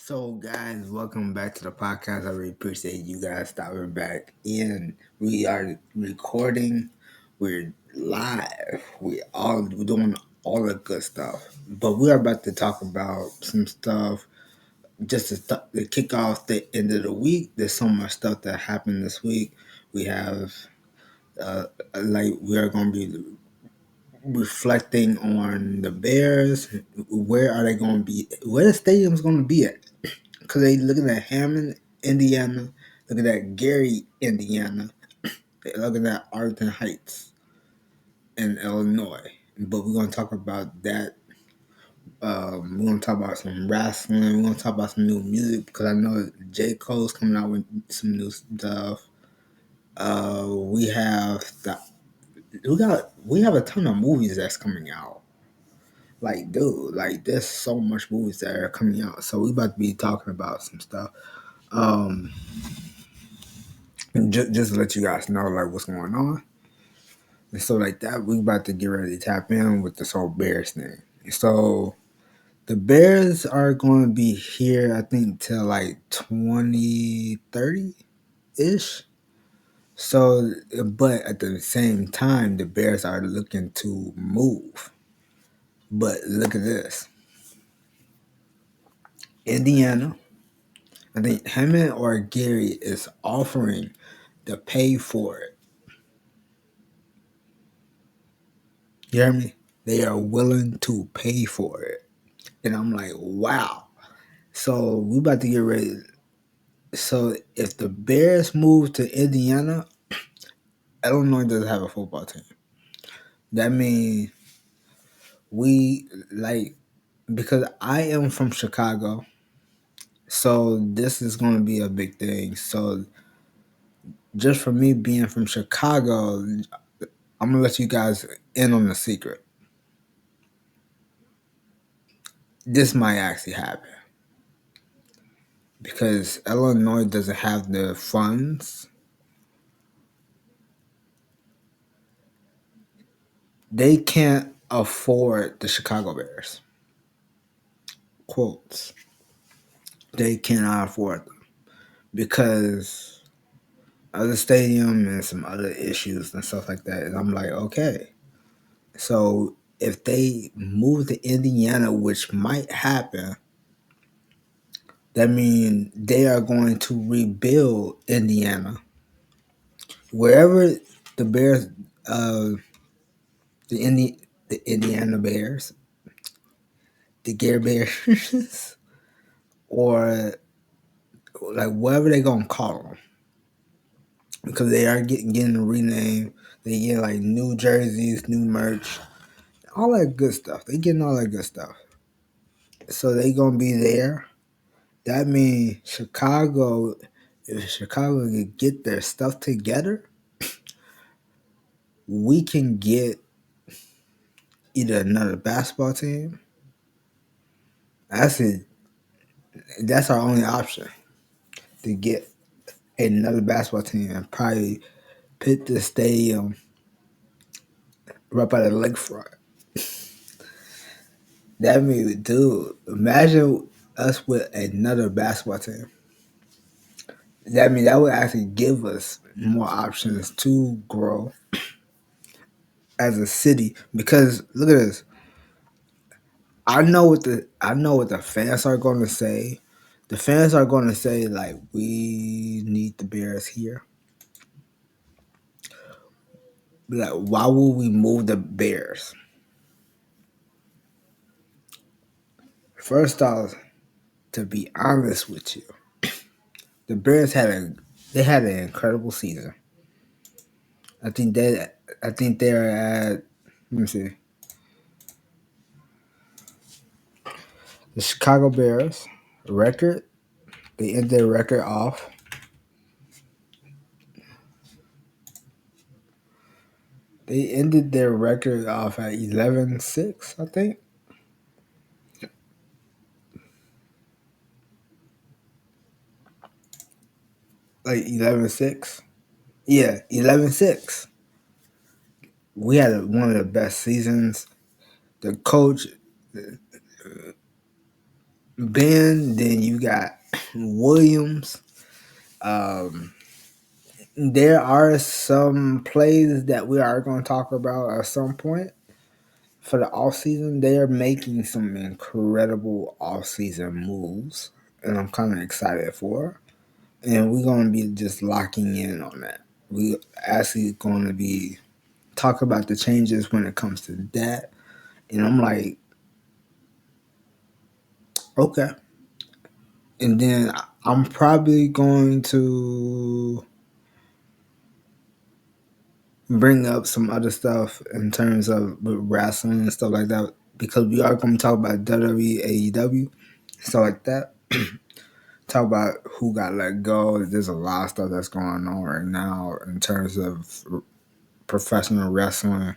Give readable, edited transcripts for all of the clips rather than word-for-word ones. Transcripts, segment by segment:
So, guys, welcome back to the podcast. I really appreciate you guys stopping back in. We are recording. We're live. We're doing all the good stuff. But we are about to talk about some stuff just to kick off the end of the week. There's so much stuff that happened this week. We have we are going to be reflecting on the Bears. Where are they going to be? Where the stadium's going to be at? Because they looking at Hammond, Indiana, looking at Gary, Indiana, they looking at Arlington Heights in Illinois. But we're going to talk about that. We're going to talk about some wrestling. We're going to talk about some new music because I know J. Cole's coming out with some new stuff. We have we have a ton of movies that's coming out. Like, dude, like there's so much movies that are coming out. So we about to be talking about some stuff. Um, just to let you guys know like what's going on. And so like that, we about to get ready to tap in with this whole Bears thing. So the Bears are going to be here, I think, till like 2030 ish. So, but at the same time, the Bears are looking to move. But look at this, Indiana. I think Hammond or Gary is offering to pay for it. You hear me? They are willing to pay for it. And I'm like, wow. So we about to get ready. So if the Bears move to Indiana, Illinois doesn't have a football team. That means we like because I am from Chicago, so this is going to be a big thing. So just for me being from Chicago, I'm gonna let you guys in on the secret. This might actually happen because Illinois doesn't have the funds. They can't afford the Chicago Bears. Quotes. They cannot afford them because of the stadium and some other issues and stuff like that. And I'm like, okay. So if they move to Indiana, which might happen, that means they are going to rebuild Indiana. Wherever the Bears, the Indiana Bears, the Gare Bears, or like whatever they gonna call them, because they are getting renamed. They get like new jerseys, new merch, all that good stuff. They getting all that good stuff. So they gonna be there. That means Chicago. If Chicago can get their stuff together, we can get either another basketball team. That's it. That's our only option to get another basketball team and probably put the stadium right by the lakefront. That means, dude, imagine us with another basketball team. That means that would actually give us more options to grow as a city. Because look at this, I know what the fans are going to say. The fans are going to say like, we need the Bears here. Like, why would we move the Bears? First off, to be honest with you, the Bears had an incredible season. I think they're at, let me see, the Chicago Bears record. They ended their record off. They ended their record off at 11-6, I think. Like 11-6. Yeah, 11-6. We had one of the best seasons. The coach, Ben. Then you got Williams. Um, there are some plays that we are going to talk about at some point for the off season. They are making some incredible off season moves, and I'm kind of excited for. And we're going to be just locking in on that. We actually going to be talk about the changes when it comes to that. And I'm like, okay. And then I'm probably going to bring up some other stuff in terms of wrestling and stuff like that because we are going to talk about WWE, AEW, stuff like that. Talk about who got let go. There's a lot of stuff that's going on right now in terms of professional wrestling.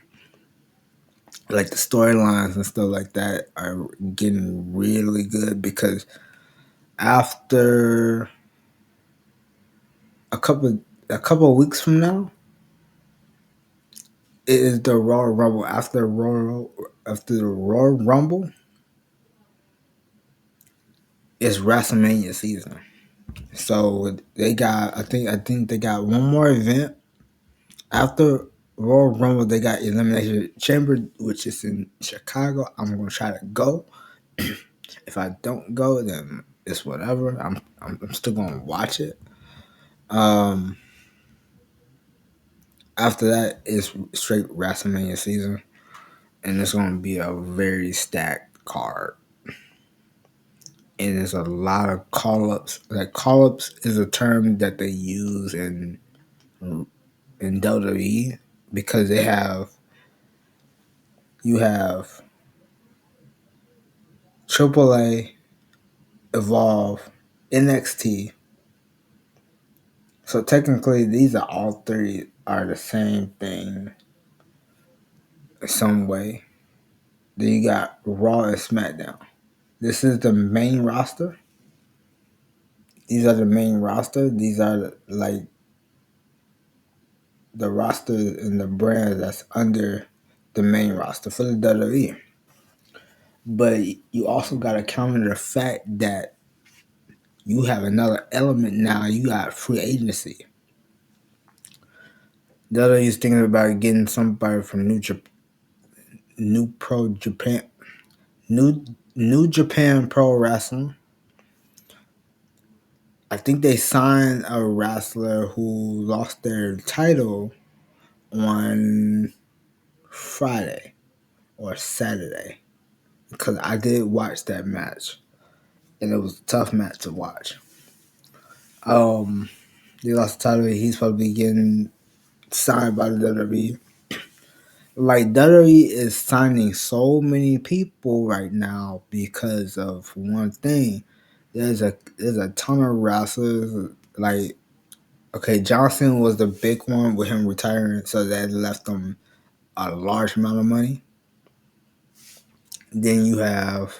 Like the storylines and stuff like that are getting really good because after a couple of weeks from now, it is the Royal Rumble. After the Royal Rumble, it's WrestleMania season. So they got I think they got one more event after Royal Rumble. They got Elimination Chamber, which is in Chicago. I'm gonna try to go. If I don't go, then it's whatever. I'm still gonna watch it. Um, After that, it's straight WrestleMania season, and it's gonna be a very stacked card. And there's a lot of call ups. Like call ups is a term that they use in WWE because you have AAA, Evolve, NXT. So technically, these are all three are the same thing in some way. Then you got Raw and SmackDown. This is the main roster. These are the main roster. These are like the roster and the brand that's under the main roster for the WWE. But you also got to counter the fact that you have another element now. You got free agency. WWE is thinking about getting somebody from New New Japan Pro Wrestling. I think they signed a wrestler who lost their title on Friday or Saturday because I did watch that match and it was a tough match to watch. They lost the title. He's probably getting signed by the WWE. Like WWE is signing so many people right now because of one thing. There's a ton of wrestlers. Like okay, Johnson was the big one with him retiring, so that left them a large amount of money. Then you have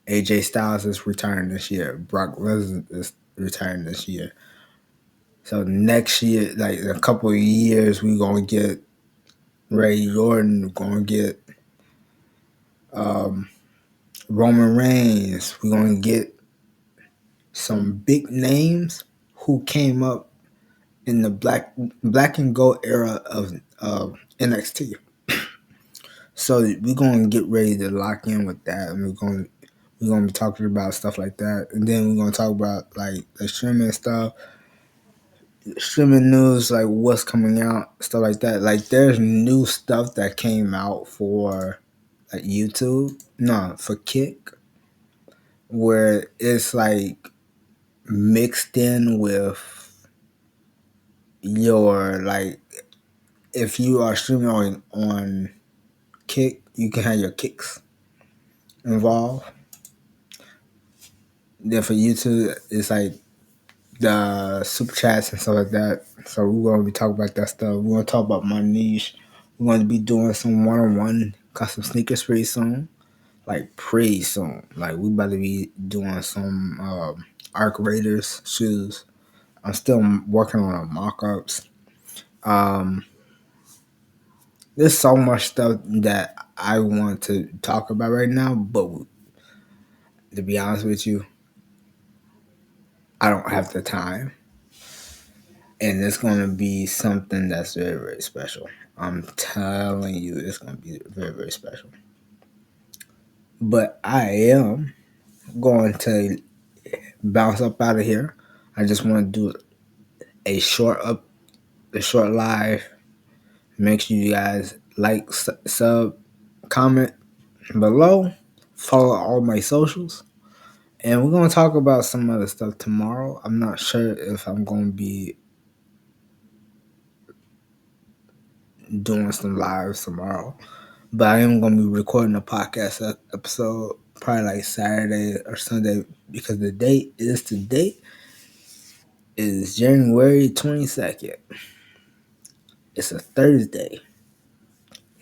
AJ Styles is retiring this year. Brock Lesnar is retiring this year. So next year, like in a couple of years, we're gonna get Ray Jordan. We're gonna get Roman Reigns. We're gonna get some big names who came up in the black and gold era of NXT. So we're gonna get ready to lock in with that, and we're gonna be talking about stuff like that, and then we're gonna talk about like the streaming stuff, streaming news, like what's coming out, stuff like that. Like there's new stuff that came out for like YouTube, no, for Kick, where it's like mixed in with your like if you are streaming on Kick, you can have your kicks involved. Then for YouTube, it's like the super chats and stuff like that. So we're gonna be talking about that stuff. We're gonna talk about my niche. We're gonna be doing some one-on-one custom sneakers pretty soon. Like pretty soon. Like we about to be doing some Arc Raiders shoes. I'm still working on mock-ups. Um, there's so much stuff that I want to talk about right now, but to be honest with you, I don't have the time. And it's going to be something that's very, very special. I'm telling you, it's going to be very, very special. But I am going to bounce up out of here. I just want to do a short live. Make sure you guys like, sub, comment below, follow all my socials, and we're gonna talk about some other stuff tomorrow. I'm not sure if I'm gonna be doing some lives tomorrow, but I am gonna be recording a podcast episode probably like Saturday or Sunday because the date is today is January 22nd. It's a Thursday,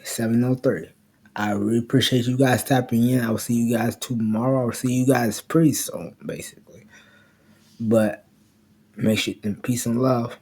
7:03. I really appreciate you guys tapping in. I will see you guys tomorrow. I will see you guys pretty soon, basically. But make sure, peace and love.